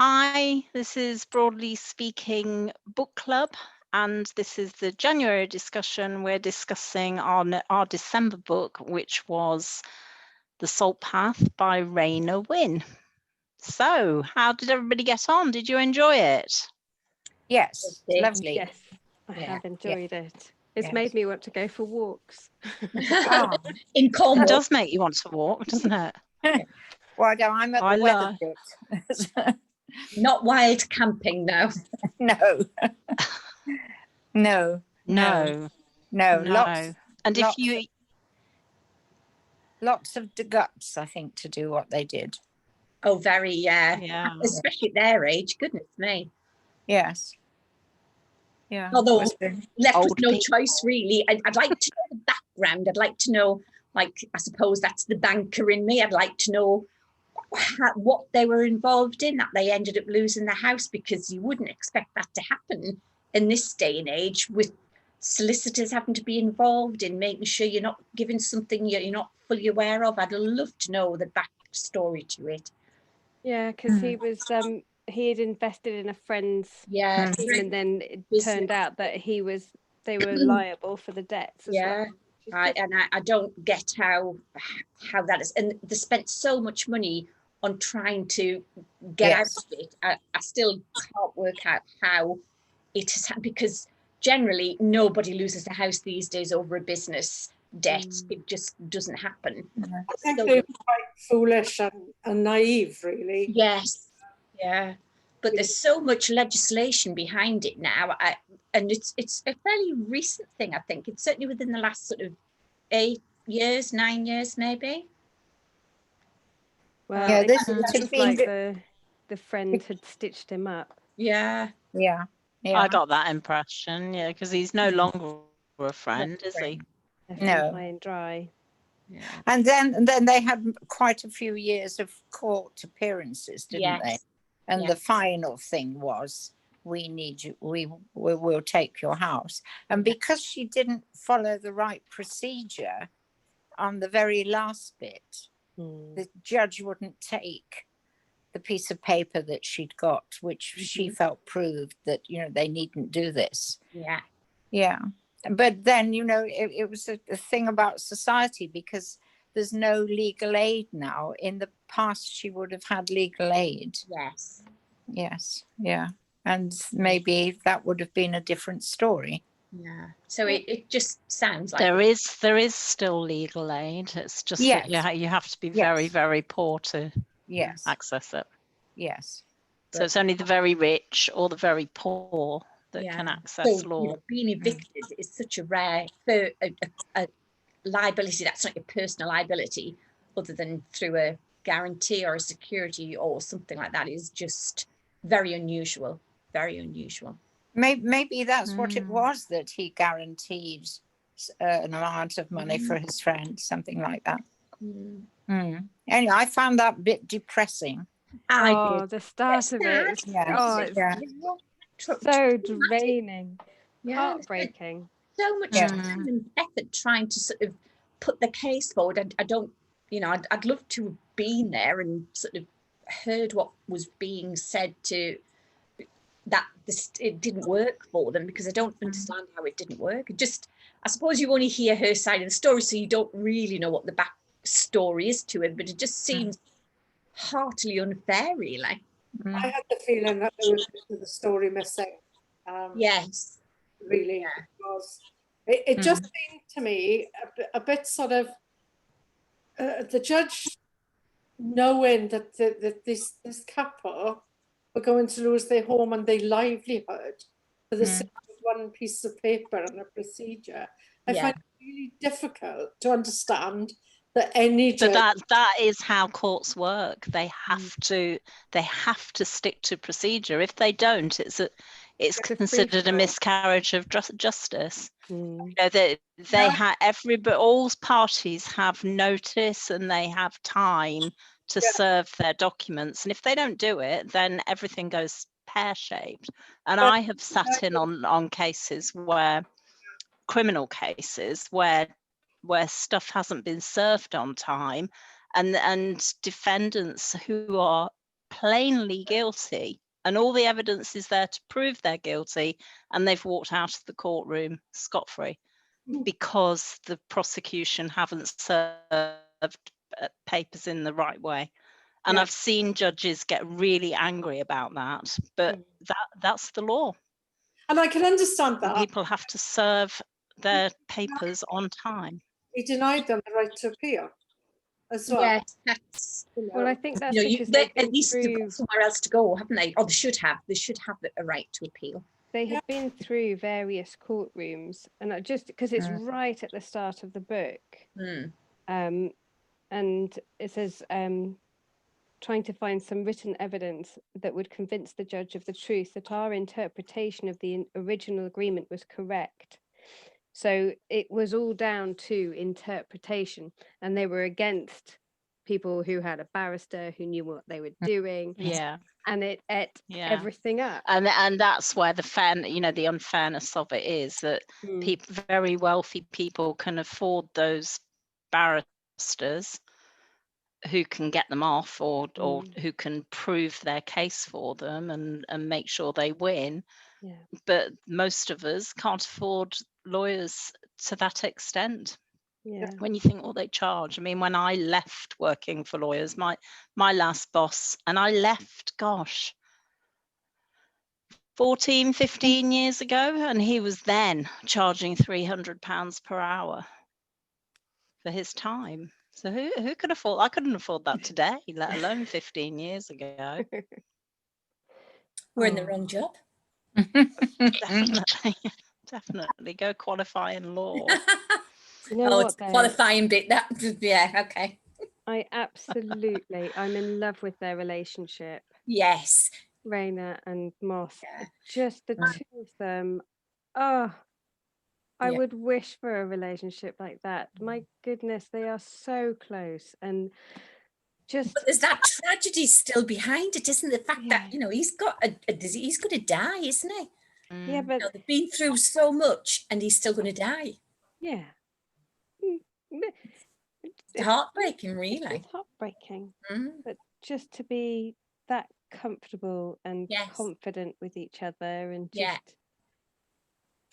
Hi, this is Broadly Speaking Book Club, and this is the January discussion. We're discussing our December book, which was The Salt Path by Raynor Winn. So, how did everybody get on? Did you enjoy it? Yes, lovely. Yes, I Yeah, have enjoyed it. It's yes. made me want to go for walks. Oh, In It Cornwall. does make you want to walk, doesn't it? well, no, I'm at I the weather bit. Not wild camping, no. No, no, No, no. no. And if lots, you, lots of the guts, I think, to do what they did. Oh, very, yeah, especially at their age. Goodness me. Yes. Yeah. Although was good. left with Old no people. choice, really. I'd like to know the background. I'd like to know, like, I suppose that's the banker in me. I'd like to know what they were involved in, that they ended up losing the house, because you wouldn't expect that to happen in this day and age, with solicitors having to be involved in making sure you're not giving something you're not fully aware of. I'd love to know the backstory to it. Yeah, because he had invested in a friend's Yeah, team, and then it business. turned out that they were liable for the debts as Yeah. well. I don't get how that is, and they spent so much money on trying to get out of it. I still can't work out how it is, because generally nobody loses a house these days over a business debt. It just doesn't happen. I think they were quite foolish and naive, really. Yes, yeah, but there's so much legislation behind it now, and it's a fairly recent thing. I think it's certainly within the last sort of 8 years, 9 years, maybe. Well, Yeah, it this was like the friend had stitched him up. Yeah. Yeah. I got that impression, yeah, because he's no longer a friend, is he? No. High and dry. Yeah. And then they had quite a few years of court appearances, didn't they? And the final thing was, we need you, we will take your house. And because she didn't follow the right procedure on the very last bit, the judge wouldn't take the piece of paper that she'd got, which she felt proved that, they needn't do this. Yeah. Yeah. But then, it was a thing about society, because there's no legal aid now. In the past, she would have had legal aid. Yes. Yes. Yeah. And maybe that would have been a different story. Yeah. So it just sounds like there is still legal aid. It's just that you have to be very, very poor to access it. Yes. So it's only the very rich or the very poor that can access law. Being evicted is such a rare a liability. That's not your personal liability, other than through a guarantee or a security or something like that, is just very unusual. Very unusual. Maybe that's what it was, that he guaranteed an amount of money for his friend, something like that. Anyway, I found that a bit depressing. The start of it. It's so draining. Heartbreaking. So much time and effort trying to sort of put the case forward. I don't, I'd love to have been there and sort of heard what was being said to that it didn't work for them, because I don't understand how it didn't work. I suppose you only hear her side of the story, so you don't really know what the back story is to it, but it just seems heartily unfair, really. I had the feeling that there was the story missing. Yes. Really, because it just seemed to me a bit sort of the judge knowing that this couple were going to lose their home and their livelihood for the sake of one piece of paper and a procedure. I find it really difficult to understand that any judge. But that is how courts work. They have to stick to procedure. If they don't, it's considered a miscarriage of justice. All parties have notice and they have time to serve their documents, and if they don't do it, then everything goes pear-shaped. And I have sat in on cases criminal cases where stuff hasn't been served on time, and defendants who are plainly guilty and all the evidence is there to prove they're guilty, and they've walked out of the courtroom scot-free because the prosecution haven't served papers in the right way. And I've seen judges get really angry about that, but that's the law. And I can understand that. People have to serve their papers on time. He denied them the right to appeal as well. Yes, that's, Well, I think that's you know, because at least they've got somewhere else to go, haven't they? Or they should have a right to appeal. they had been through various courtrooms, and just because it's right at the start of the book, and it says trying to find some written evidence that would convince the judge of the truth that our interpretation of the original agreement was correct. So it was all down to interpretation, and they were against people who had a barrister who knew what they were doing. And it ate everything up. And that's where the unfairness of it is, that very wealthy people can afford those barristers who can get them off or who can prove their case for them and make sure they win. But most of us can't afford lawyers to that extent. When you think what they charge. I mean, when I left working for lawyers, my last boss, and I left, 14, 15 years ago, and he was then charging £300 per hour for his time. So who could afford? I couldn't afford that today, let alone 15 years ago. We're in the wrong job. Definitely go qualify in law. You know it's the qualifying bit. Okay. I'm in love with their relationship. Yes. Raynor and Moss, just the two of them. Oh, I would wish for a relationship like that. My goodness, they are so close, and just. But there's that tragedy still behind it, isn't the fact that he's got a disease, he's going to die, isn't he? Yeah, but they've been through so much, and he's still going to die. Yeah. It's heartbreaking, really. It's heartbreaking, but just to be that comfortable and confident with each other, and just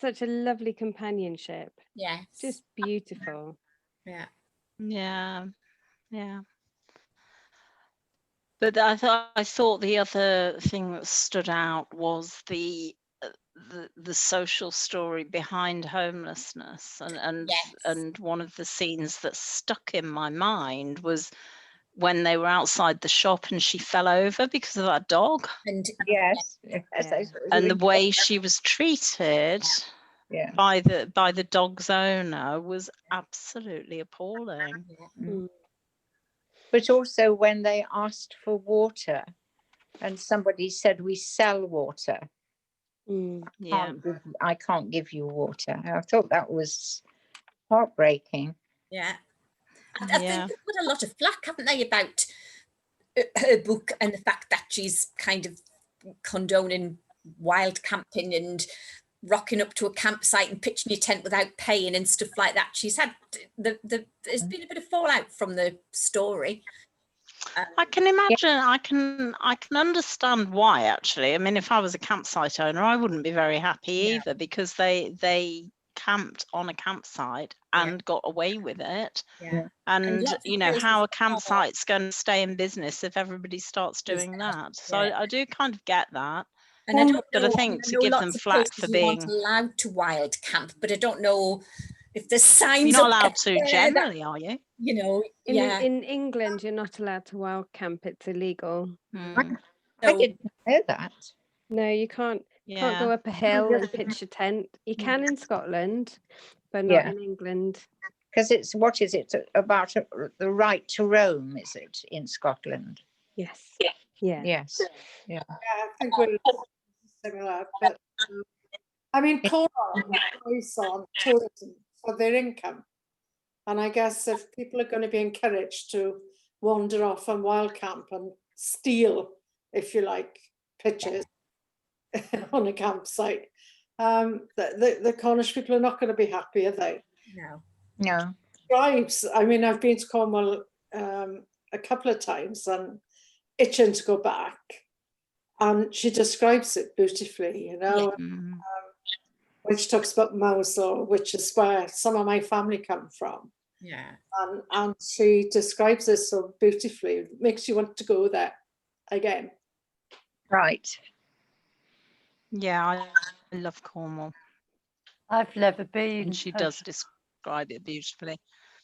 such a lovely companionship. Yes. Just beautiful. Yeah. But I thought the other thing that stood out was the social story behind homelessness, and one of the scenes that stuck in my mind was when they were outside the shop and she fell over because of that dog. And and the way she was treated by the dog's owner was absolutely appalling. But also when they asked for water and somebody said, we sell water. I can't give you water. I thought that was heartbreaking. I think they've put a lot of flack, haven't they, about her book and the fact that she's kind of condoning wild camping and rocking up to a campsite and pitching your tent without paying and stuff like that. She's had there's been a bit of fallout from the story. I can imagine. I can understand why, actually. I mean, if I was a campsite owner, I wouldn't be very happy either, because they camped on a campsite and got away with it. And how a campsite's going to stay in business if everybody starts doing that. So I do kind of get that. And I don't know, but I think to give them flack for being allowed to wild camp, but I don't know if there's signs. You're not allowed to generally, are you? In England, you're not allowed to wild camp. It's illegal. I didn't know that. No, you can't. Can't go up a hill and pitch a tent. You can in Scotland, but not in England. Because it's about the right to roam? Is it in Scotland? Yes. Yes. I think we're similar. But I mean, Cornwall is on tourism for their income, and I guess if people are going to be encouraged to wander off on wild camp and steal, if you like, pictures on a campsite, the Cornish people are not going to be happy, are they? No. Tribes. I mean, I've been to Cornwall a couple of times, and itching to go back. And she describes it beautifully, you know, when she talks about Mosul, which is where some of my family come from. Yeah. And she describes it so beautifully. It makes you want to go there again. Right. Yeah, I love Cornwall. I've never been. And she does describe it beautifully.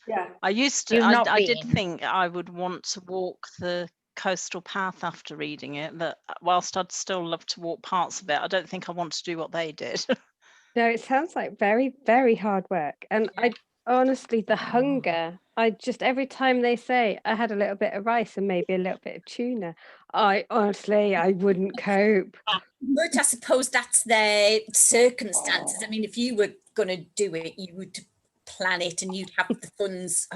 Yeah. I used to, I did think I would want to walk the coastal path after reading it, but whilst I'd still love to walk parts of it, I don't think I want to do what they did. No, it sounds like very, very hard work. And I honestly, the hunger, I just, every time they say I had a little bit of rice and maybe a little bit of tuna, I wouldn't cope. But I suppose that's their circumstances. I mean, if you were going to do it, you would plan it and you'd have the funds,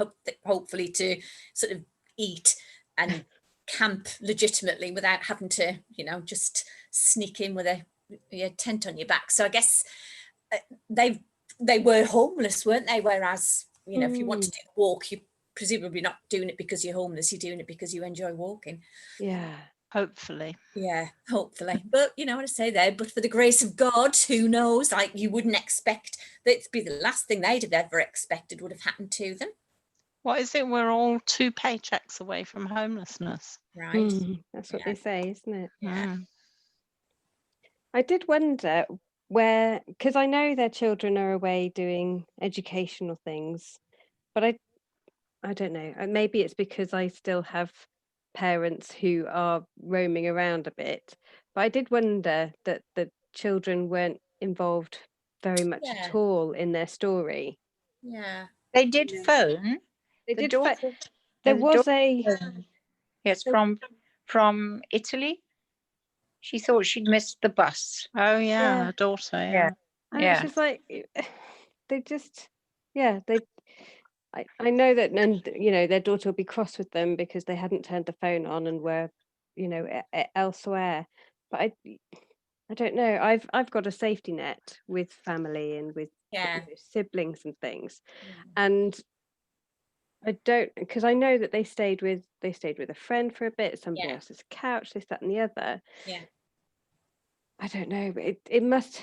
hopefully, to sort of eat and camp legitimately without having to, you know, just sneak in with a tent on your back. So I guess they were homeless, weren't they? Whereas, you know, if you want to do the walk, you're presumably not doing it because you're homeless, you're doing it because you enjoy walking. Yeah. Hopefully. Yeah, hopefully. But you know what I say there, but for the grace of God, who knows? Like, you wouldn't expect that to be the last thing they'd have ever expected would have happened to them. What is it? We're all 2 paychecks away from homelessness. Right. That's what they say, isn't it? Yeah. I did wonder where, because I know their children are away doing educational things, but I don't know. Maybe it's because I still have parents who are roaming around a bit. But I did wonder that the children weren't involved very much at all in their story. Yeah. They did phone. They The did. daughter, There the was daughter, yes, from Italy. She thought she'd missed the bus. Oh yeah, Yeah. her daughter. Yeah. And it's just like they just, I know that, and you know, their daughter will be cross with them because they hadn't turned the phone on and were, you know, elsewhere. But I don't know. I've got a safety net with family and with you know, siblings and things, and I don't, because I know that they stayed with a friend for a bit, somebody else's couch, this, that, and the other. Yeah. I don't know, but it must.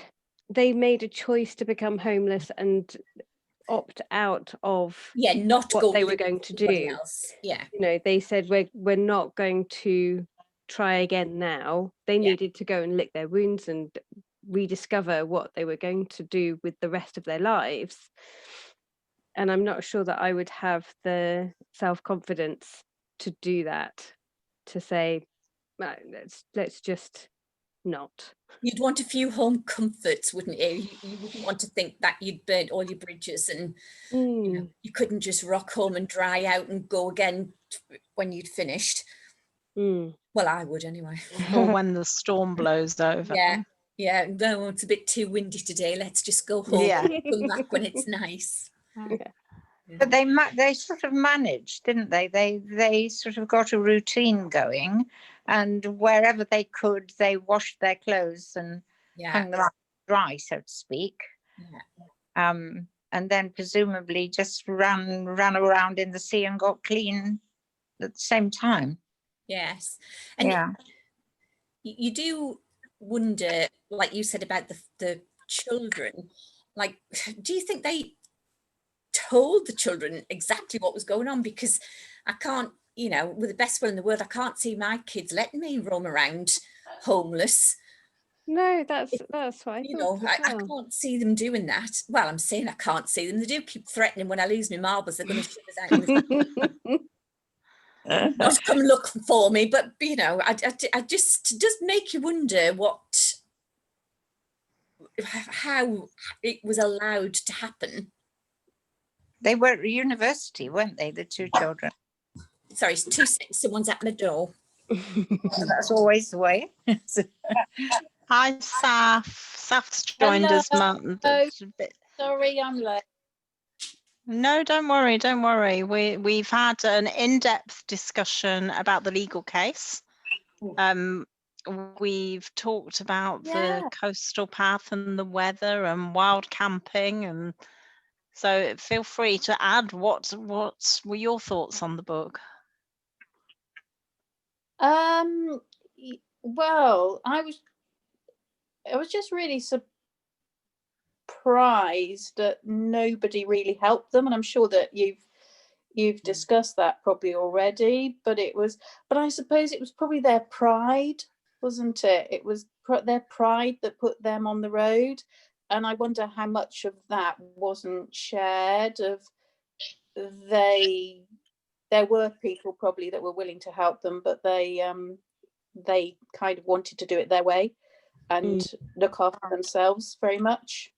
They made a choice to become homeless and opt out of not what they were going to do. Else. Yeah. You know, they said we're not going to try again now. They needed to go and lick their wounds and rediscover what they were going to do with the rest of their lives. And I'm not sure that I would have the self-confidence to do that, to say, let's just not. You'd want a few home comforts, wouldn't you? You wouldn't want to think that you'd burnt all your bridges and you know, you couldn't just rock home and dry out and go again when you'd finished. Well, I would anyway. Or when the storm blows over. Yeah, no, it's a bit too windy today. Let's just go home and come back when it's nice. But they sort of managed, didn't they? They sort of got a routine going, and wherever they could, they washed their clothes and hung them up dry, so to speak. And then presumably just ran around in the sea and got clean at the same time. Yes, and you do wonder, like you said about the children. Like, do you think they told the children exactly what was going on? Because I can't, you know, with the best will in the world, I can't see my kids letting me roam around homeless. No, that's what I you thought. know, I can't see them doing that. Well, I'm saying I can't see them. They do keep threatening when I lose my marbles, they're going to ship us out in the not come look for me, but you know, I just, it does make you wonder how it was allowed to happen. They were at university, weren't they, the 2 children? Sorry, 2 seconds, someone's at my door. That's always the way. Hi, Saf. Saf's joined us. Sorry, I'm late. No, don't worry. We've had an in-depth discussion about the legal case. We've talked about the coastal path and the weather and wild camping, and so feel free to add what were your thoughts on the book. Well, I was just really surprised that nobody really helped them, and I'm sure that you've discussed that probably already. But I suppose it was probably their pride, wasn't it? It was their pride that put them on the road, and I wonder how much of that wasn't shared. There were people probably that were willing to help them, but they kind of wanted to do it their way and look after themselves very much.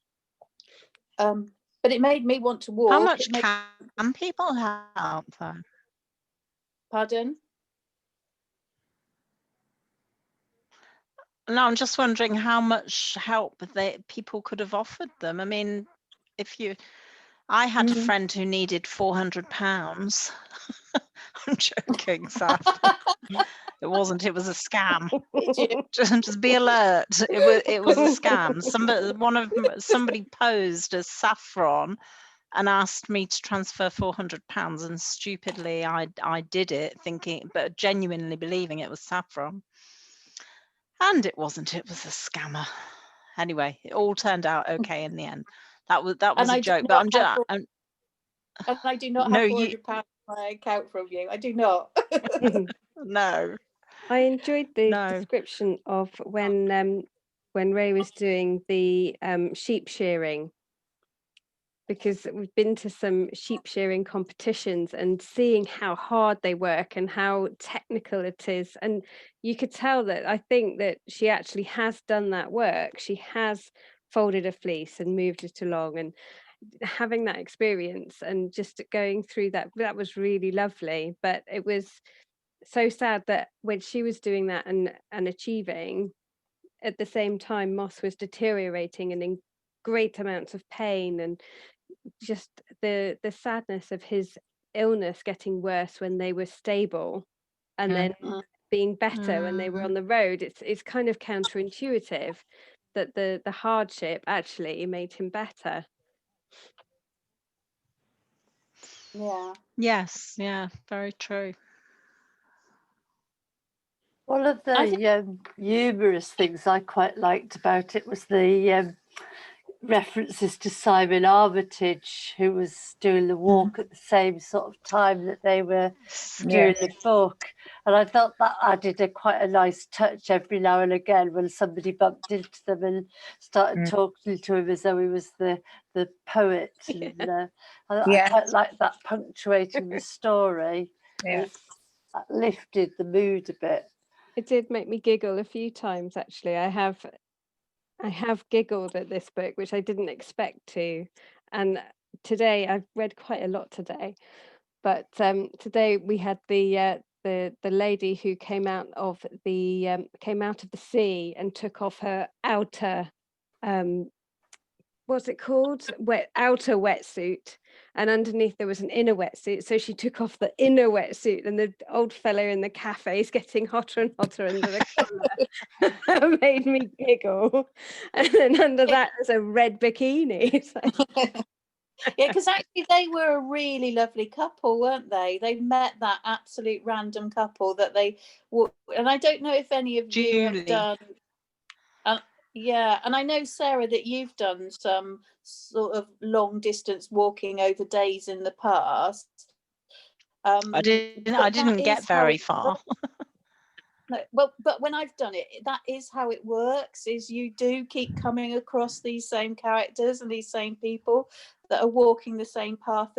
But it made me want to walk. How much can people help though? Pardon? No, I'm just wondering how much help people could have offered them. I mean, I had a friend who needed £400. I'm joking, Saf. It wasn't. It was a scam. Just be alert. It was a scam. Somebody posed as Saffron and asked me to transfer £400, and stupidly I did it, thinking, but genuinely believing it was Saffron. And it wasn't. It was a scammer. Anyway, it all turned out okay in the end. That was a joke. But I'm just. And I do not have £400 on my account from you. I do not. No. I enjoyed the description of when Ray was doing the sheep shearing, because we've been to some sheep shearing competitions and seeing how hard they work and how technical it is. And you could tell that I think that she actually has done that work. She has folded a fleece and moved it along, and having that experience and just going through that was really lovely. But it was so sad that when she was doing that and achieving, at the same time Moss was deteriorating and in great amounts of pain, and just the sadness of his illness getting worse when they were stable and then being better when they were on the road. It's kind of counterintuitive that the hardship actually made him better. Yeah. Yes, yeah, very true. One of the humorous things I quite liked about it was the references to Simon Armitage, who was doing the walk at the same sort of time that they were doing the book. And I thought that added quite a nice touch every now and again when somebody bumped into them and started talking to him as though he was the poet. And I quite like that punctuating the story. That lifted the mood a bit. It did make me giggle a few times, actually. I have giggled at this book, which I didn't expect to. And today, I've read quite a lot today, but today we had the lady who came out of the sea and took off her outer what's it called? Outer wetsuit, and underneath there was an inner wetsuit. So she took off the inner wetsuit, and the old fellow in the cafe is getting hotter and hotter under the collar. That made me giggle. And then under that is a red bikini. Yeah, because actually they were a really lovely couple, weren't they? They met that absolute random couple that they, and I don't know if any of you have done. Yeah, and I know, Sarah, that you've done some sort of long distance walking over days in the past. I didn't get very far. No, well, but when I've done it, that is how it works, is you do keep coming across these same characters and these same people that are walking the same path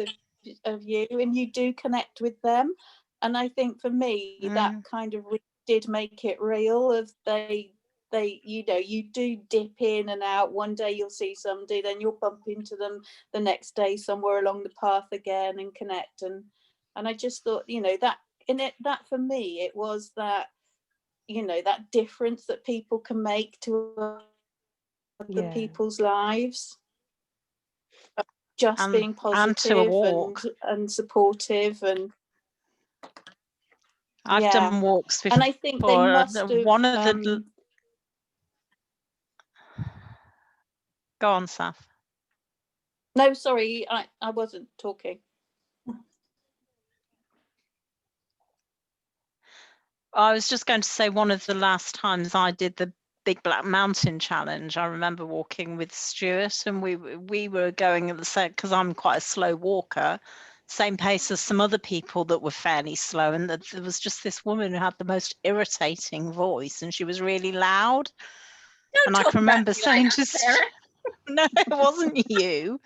of you, and you do connect with them. And I think for me, that kind of did make it real. Of they you do dip in and out. One day you'll see somebody, then you'll bump into them the next day somewhere along the path again and connect. And I just thought, that for me, it was that, that difference that people can make to other people's lives. Just being positive and supportive. And I've done walks before. And I think they must have one of the Go on, Saf. No, sorry, I wasn't talking. I was just going to say, one of the last times I did the Big Black Mountain Challenge, I remember walking with Stuart, and we were going at the same, because I'm quite a slow walker, same pace as some other people that were fairly slow, and there was just this woman who had the most irritating voice, and she was really loud. And I can remember saying to no, it wasn't you.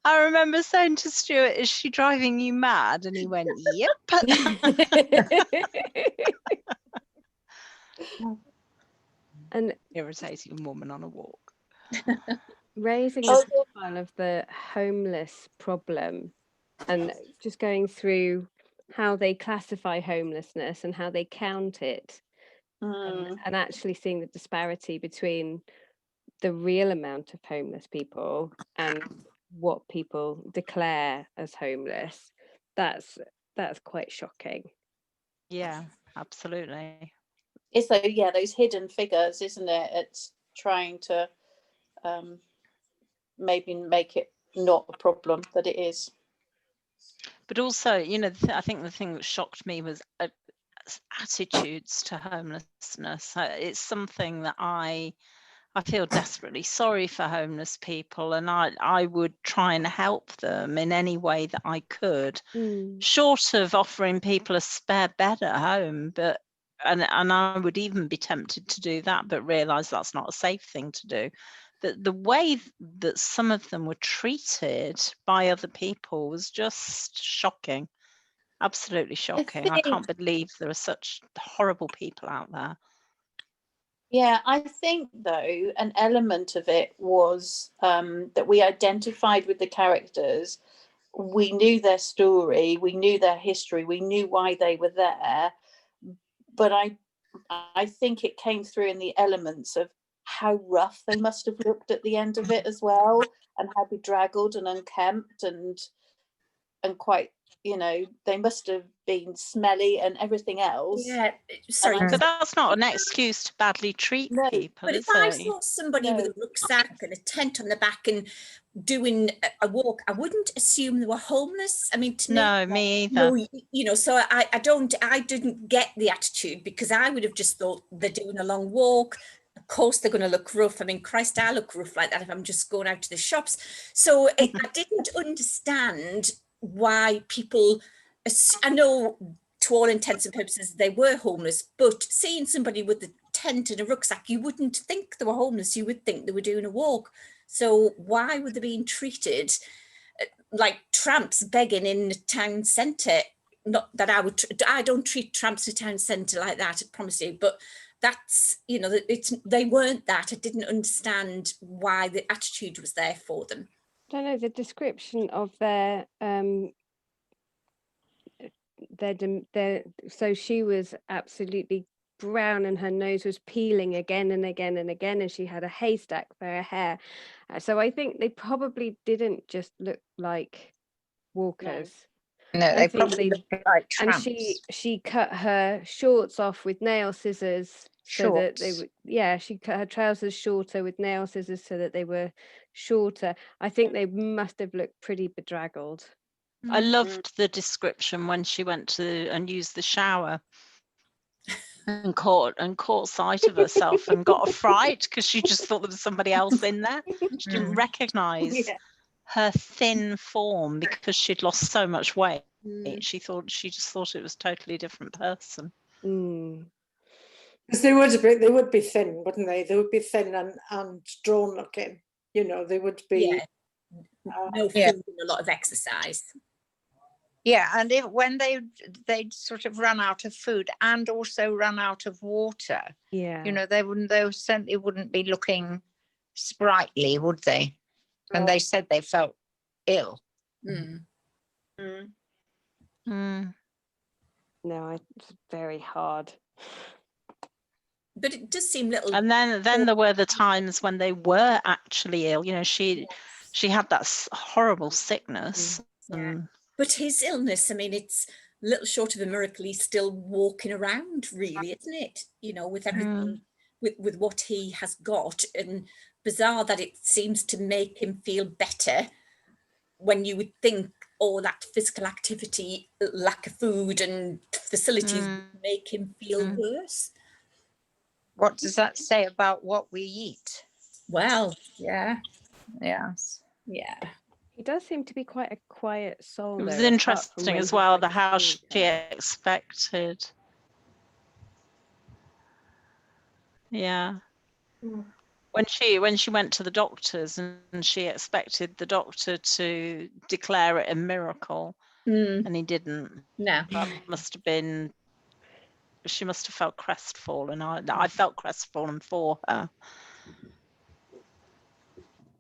I remember saying to Stuart, "Is she driving you mad?" And he went, "Yep." And irritating woman on a walk. Raising the profile of the homeless problem and just going through how they classify homelessness and how they count it, and actually seeing the disparity between the real amount of homeless people and what people declare as homeless. That's quite shocking. Yeah, absolutely. It's like, yeah, those hidden figures, isn't it? It's trying to maybe make it not a problem that it is. But also, you know, I think the thing that shocked me was attitudes to homelessness. It's something that I feel desperately sorry for homeless people, and I would try and help them in any way that I could, short of offering people a spare bed at home. But and I would even be tempted to do that, but realise that's not a safe thing to do. The way that some of them were treated by other people was just shocking, absolutely shocking. I can't believe there are such horrible people out there. Yeah, I think though an element of it was that we identified with the characters. We knew their story, we knew their history, we knew why they were there. But I think it came through in the elements of how rough they must have looked at the end of it as well, and how bedraggled and unkempt and quite, you know, they must have been smelly and everything else. Yeah, sorry. But that's not an excuse to badly treat people, but is if I it? saw somebody with a rucksack and a tent on the back and doing a walk, I wouldn't assume they were homeless. I mean, to me either. You know, so I didn't get the attitude, because I would have just thought they're doing a long walk. Of course, they're going to look rough. I mean, Christ, I look rough like that if I'm just going out to the shops. So I didn't understand why people, I know to all intents and purposes they were homeless, but seeing somebody with a tent and a rucksack, you wouldn't think they were homeless, you would think they were doing a walk. So why were they being treated like tramps begging in the town centre? Not that I don't treat tramps in the town centre like that, I promise you, but that's, you know, they weren't that. I didn't understand why the attitude was there for them. I don't know, the description of their so she was absolutely brown and her nose was peeling again and again and again, and she had a haystack for her hair. So I think they probably didn't just look like walkers. No, they probably looked like tramps. And she cut her shorts off with nail scissors. So that they would, she cut her trousers shorter with nail scissors so that they were shorter. I think they must have looked pretty bedraggled. I loved the description when she went to and used the shower and caught sight of herself and got a fright because she just thought there was somebody else in there. She didn't recognise her thin form because she'd lost so much weight. She just thought it was a totally different person. Because they would be thin, wouldn't they? They would be thin and drawn looking. You know, they would be no food and a lot of exercise. Yeah, and when they'd sort of run out of food and also run out of water, you know, they certainly wouldn't be looking sprightly, would they? And they said they felt ill. No, it's very hard. But it does seem little. And then there were the times when they were actually ill. You know, she had that horrible sickness. But his illness, I mean, it's little short of a miracle. He's still walking around, really, isn't it? You know, with everything, with what he has got, and bizarre that it seems to make him feel better when you would think or that physical activity, lack of food and facilities make him feel worse. What does that say about what we eat? Well, yeah. Yes. Yeah. He does seem to be quite a quiet soul. It was though, apart from interesting when as he's well, like the a how she storyteller. expected. Yeah. When she went to the doctors and she expected the doctor to declare it a miracle, and he didn't. No. That must have been. She must have felt crestfallen. I felt crestfallen for her.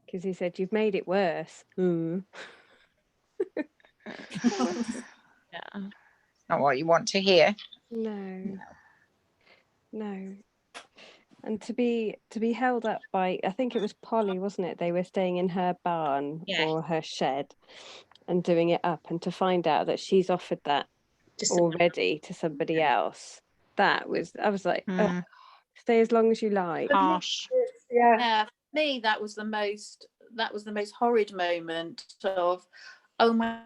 Because he said, "You've made it worse." Yeah. Not what you want to hear. No. And to be held up by, I think it was Polly, wasn't it? They were staying in her barn or her shed and doing it up, and to find out that she's offered that already to somebody else. I was like, stay as long as you like. Harsh. Yeah, for me that was the most horrid moment of, oh my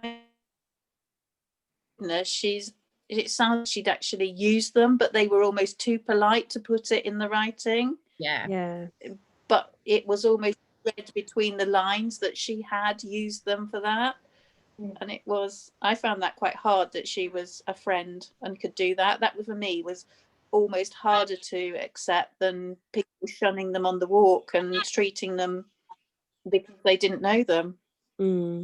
goodness, it sounds she'd actually used them, but they were almost too polite to put it in the writing. Yeah. But it was almost read between the lines that she had used them for that. And I found that quite hard, that she was a friend and could do that. That for me was almost harder to accept than people shunning them on the walk and treating them because they didn't know them. No,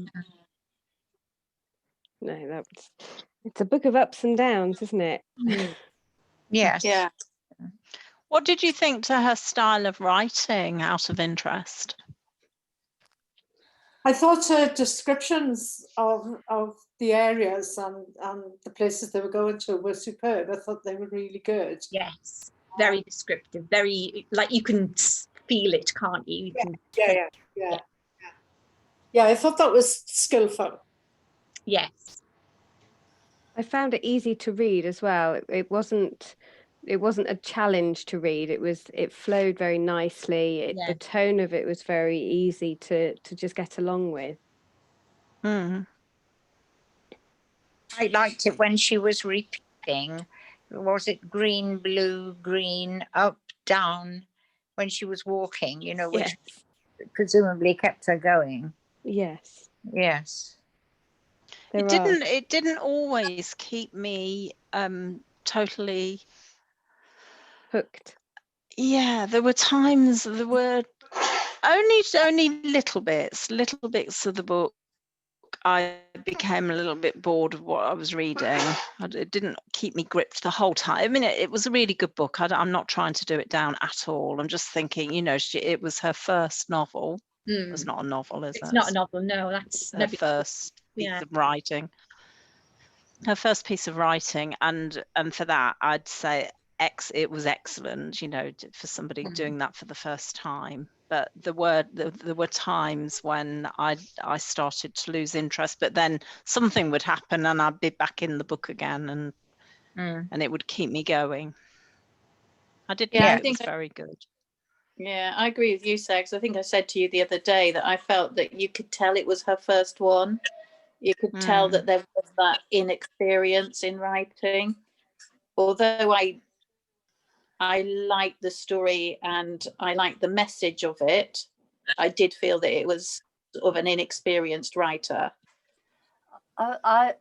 it's a book of ups and downs, isn't it? Yes. Yeah. What did you think to her style of writing, out of interest? I thought her descriptions of the areas and the places they were going to were superb. I thought they were really good. Yes, very descriptive, very, like, you can feel it, can't you? Yeah, I thought that was skillful. Yes. I found it easy to read as well. It wasn't a challenge to read. It flowed very nicely. The tone of it was very easy to just get along with. I liked it when she was repeating. Was it green, blue, green, up, down, when she was walking, which presumably kept her going. Yes. It didn't always keep me totally hooked. Yeah, there were times, there were only little bits of the book I became a little bit bored of what I was reading. It didn't keep me gripped the whole time. I mean, it was a really good book. I'm not trying to do it down at all. I'm just thinking, it was her first novel. It's not a novel, is it? It's not a novel, no. That's her first piece of writing. Her first piece of writing, and for that, I'd say it was excellent. For somebody doing that for the first time. But there were times when I started to lose interest. But then something would happen, and I'd be back in the book again, and it would keep me going. I did think it was very good. Yeah, I agree with you, Sags. I think I said to you the other day that I felt that you could tell it was her first one. You could tell that there was that inexperience in writing. Although I liked the story and I liked the message of it, I did feel that it was sort of an inexperienced writer. I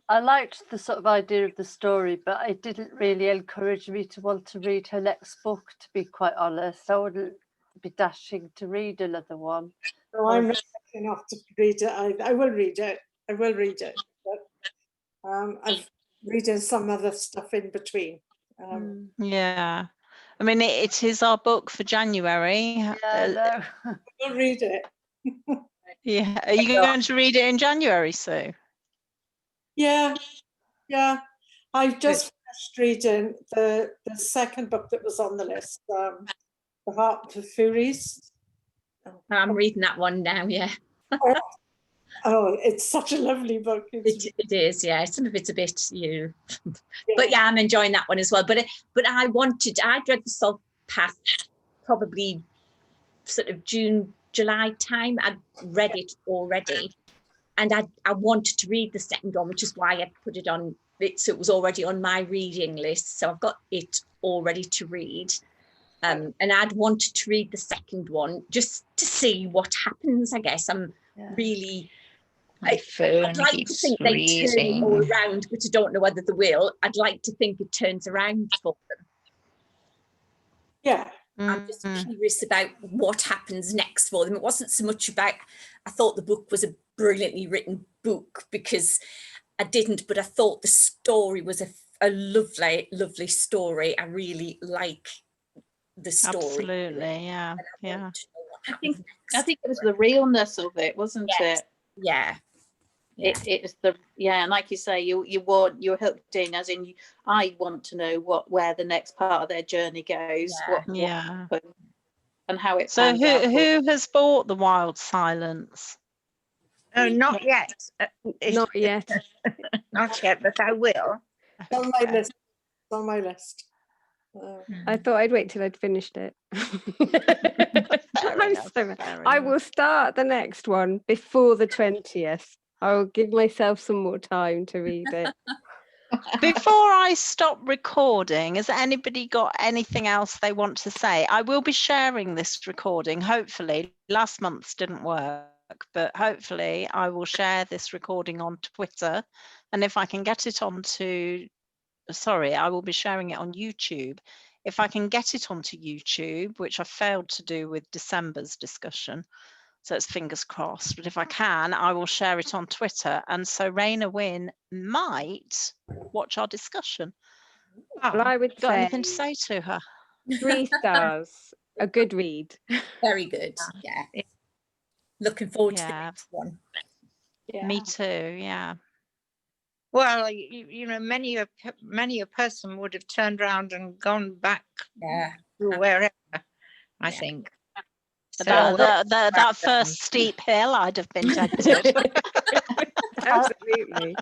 liked the sort of idea of the story, but it didn't really encourage me to want to read her next book, to be quite honest. I wouldn't be dashing to read another one. So I'm not enough to read it. I will read it. But I've reading some other stuff in between. Yeah. I mean, it is our book for January. I'll read it. Yeah. Are you going to read it in January, Sue? Yeah. I've just finished reading the second book that was on the list, The Heart of Furies. I'm reading that one now, yeah. Oh, it's such a lovely book. It is, yeah. Some of it's a bit, but yeah, I'm enjoying that one as well. But I'd read The Salt Path probably sort of June, July time. I'd read it already. I wanted to read the second one, which is why I put it on it, so it was already on my reading list, so I've got it all ready to read. And I'd wanted to read the second one just to see what happens. I guess I'm really I'd like to think they turn it all around, but I don't know whether they will. I'd like to think it turns around for them. Yeah. I'm just curious about what happens next for them. It wasn't so much about, I thought the book was a brilliantly written book, because I didn't, but I thought the story was a lovely, lovely story. I really like the story. Absolutely, yeah, yeah. I think it was the realness of it, wasn't it? Yeah. It's the and like you say, you're hooked in, as in I want to know where the next part of their journey goes, what happens, and how it so pans out. Who has bought The Wild Silence? Oh, not yet. Not yet. Not yet, but I will. It's on my list. It's on my list. I thought I'd wait till I'd finished it. I will start the next one before the 20th. I'll give myself some more time to read it. Before I stop recording, has anybody got anything else they want to say? I will be sharing this recording, hopefully. Last month's didn't work, but hopefully I will share this recording on Twitter. And if I can get it onto, I will be sharing it on YouTube. If I can get it onto YouTube, which I failed to do with December's discussion, so it's fingers crossed, but if I can, I will share it on Twitter. And so Raynor Winn might watch our discussion. Well, I would Got anything to say to her? 3 stars. A good read. Very good. Yeah. Looking forward to the next one. Yeah. Me too, yeah. Well, you know, many a person would have turned around and gone back to wherever, I think. So that first steep hill, I'd have been tempted. Absolutely.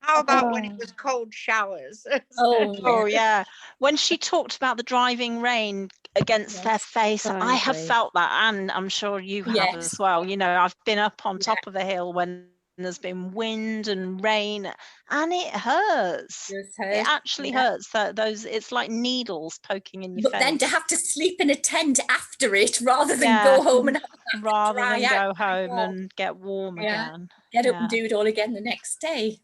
How about when it was cold showers? Oh yeah. When she talked about the driving rain against their face, I have felt that, and I'm sure you have as well. You know, I've been up on top of a hill when there's been wind and rain, and it hurts. It actually hurts. It's like needles poking in your face. But then to have to sleep in a tent after it, rather than go home and go home and get warm again. Get up and do it all again the next day.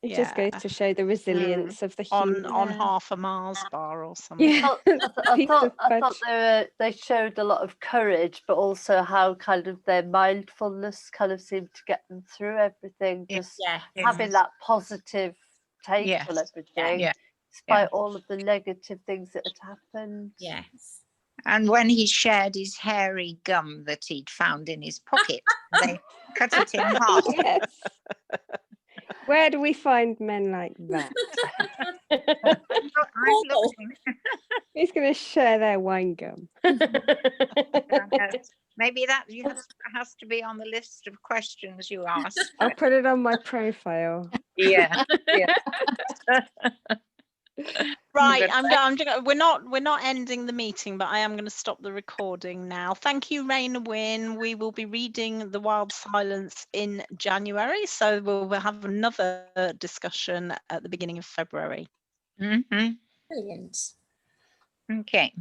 It just goes to show the resilience of the human. On half a Mars bar or something. Yeah. I thought they showed a lot of courage, but also how kind of their mindfulness kind of seemed to get them through everything. Just having that positive take on everything, despite all of the negative things that had happened. Yes. And when he shared his hairy gum that he'd found in his pocket, they cut it in half. Yes. Where do we find men like that? I'm looking. Who's going to share their wine gum? Maybe that has to be on the list of questions you ask. I'll put it on my profile. Yeah. Right, we're not ending the meeting, but I am going to stop the recording now. Thank you, Raynor Winn. We will be reading The Wild Silence in January, so we'll have another discussion at the beginning of February. Mm-hmm. Brilliant. Okay.